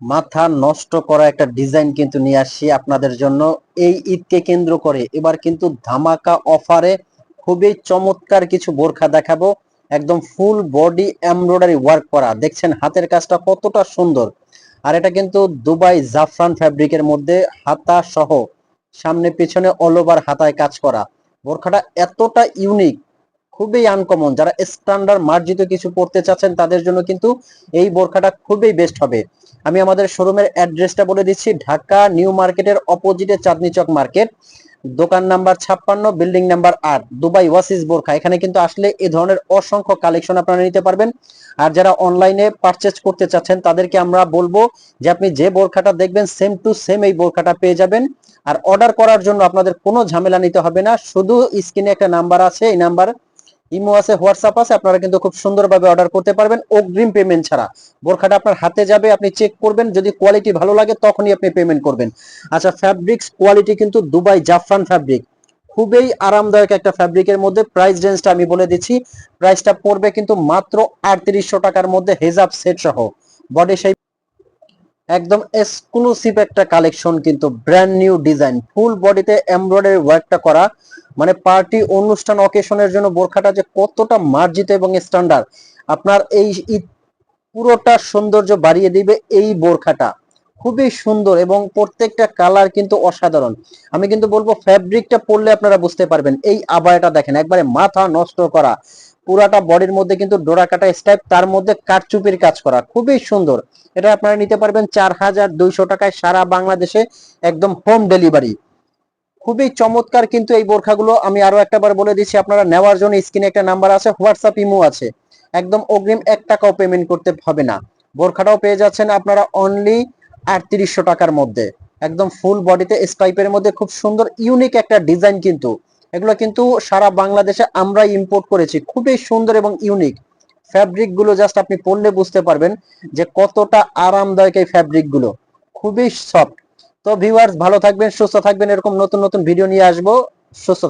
মাথা নষ্ট করা একটা ডিজাইন কিন্তু নিয়ে আসছি আপনাদের জন্য এই ঈদকে কেন্দ্র করে। এবার কিন্তু ধামাকা অফারে খুবই চমৎকার কিছু বোরখা দেখাবো, একদম ফুল বডি এমব্রয়ডারি ওয়ার্ক করা। দেখছেন হাতের কাজটা কতটা সুন্দর। আর এটা কিন্তু দুবাই জাফরান ফ্যাব্রিকের মধ্যে হাতা সহ সামনে পিছনে অল ওভার হাতায় কাজ করা। বোরখাটা এতটা ইউনিক, খুবই আনকমন। যারা স্ট্যান্ডার্ড মার্জিত কিছু পড়তে চাচ্ছেন তাদের জন্য কিন্তু এই বোরখাটা খুবই বেস্ট হবে। আমি আমাদের শোরুমের অ্যাড্রেসটা বলে দিচ্ছি, ঢাকা নিউ মার্কেটের অপোজিটে চাঁদনি চক মার্কেট, দোকান নাম্বার 56, বিল্ডিং নাম্বার 8, দুবাই ওয়াসিস বোরখা। এখানে কিন্তু আসলে এই ধরনের অসংখ্য কালেকশন আপনারা নিতে পারবেন। আর যারা অনলাইনে পারচেজ করতে চাচ্ছেন তাদেরকে আমরা বলবো যে আপনি যে বোরখাটা দেখবেন সেম টু সেম এই বোরখাটা পেয়ে যাবেন। আর অর্ডার করার জন্য আপনাদের কোনো ঝামেলা নিতে হবে না, শুধু স্ক্রিনে একটা নাম্বার আছে, এই নাম্বার ইমো আছে, হোয়াটসঅ্যাপ আছে, আপনারা কিন্তু খুব সুন্দরভাবে অর্ডার করতে পারবেন অগ্রিম পেমেন্ট ছাড়া। বোরখাটা আপনার হাতে যাবে, আপনি চেক করবেন, যদি কোয়ালিটি ভালো লাগে তখনই আপনি পেমেন্ট করবেন। আচ্ছা, ফ্যাব্রিক্স কোয়ালিটি কিন্তু দুবাই জাফরান ফ্যাব্রিক, খুবই আরামদায়ক একটা ফ্যাব্রিকের মধ্যে। প্রাইস রেঞ্জটা আমি বলে দিচ্ছি, প্রাইসটা পড়বে কিন্তু মাত্র 3800 টাকার মধ্যে, হেজাব সেট সহ। বডি সেই একদম এক্সক্লুসিভ একটা কালেকশন, কিন্তু ব্র্যান্ড নিউ ডিজাইন, ফুল বডিতে এমব্রয়ডারি ওয়ার্কটা করা। মানে পার্টি অনুষ্ঠান অকেশনের জন্য বোরখাটা যে কতটা মার্জিত এবং স্ট্যান্ডার্ড, আপনার এই পুরোটা সৌন্দর্য বাড়িয়ে দিবে এই বোরখাটা। খুবই সুন্দর এবং প্রত্যেকটা কালার কিন্তু অসাধারণ। আমি কিন্তু বলবো ফ্যাব্রিকটা পরলে আপনারা বুঝতে পারবেন। এই আবায়াটা দেখেন, একবারে মাথা নষ্ট করা, পুরাটা বডির মধ্যে কিন্তু ডোরা কাটা স্টাইপ, তার মধ্যে কারচুপির কাজ করা, খুবই সুন্দর। এটা আপনারা নিতে পারবেন 4200 টাকায় সারা বাংলাদেশে, একদম হোম ডেলিভারি। খুবই চমৎকার কিন্তু এই বোরখাগুলো। আমি আরো একটাবার বলে দিচ্ছি, আপনারা নেওয়ার জন্য স্ক্রিনে একটা নাম্বার আছে, হোয়াটসঅ্যাপ ইমো আছে, একদম অগ্রিম 1 টাকাও পেমেন্ট করতে হবে না। বোরখাটাও পেয়ে যাচ্ছেন আপনারা অনলি 3800 টাকার মধ্যে, একদম ফুল বডিতে স্ট্রাইপের মধ্যে, খুব সুন্দর ইউনিক একটা ডিজাইন। কিন্তু এগুলো কিন্তু সারা বাংলাদেশে আমরা ইম্পোর্ট করেছি, খুবই সুন্দর এবং ইউনিক। ফ্যাব্রিক গুলো জাস্ট আপনি পরলে বুঝতে পারবেন যে কতটা আরামদায়ক এই ফ্যাব্রিক গুলো, খুবই সফট। তো ভিউয়ার্স, ভালো থাকবেন, সুস্থ থাকবেন, এরকম নতুন নতুন ভিডিও নিয়ে আসবো। সুস্থ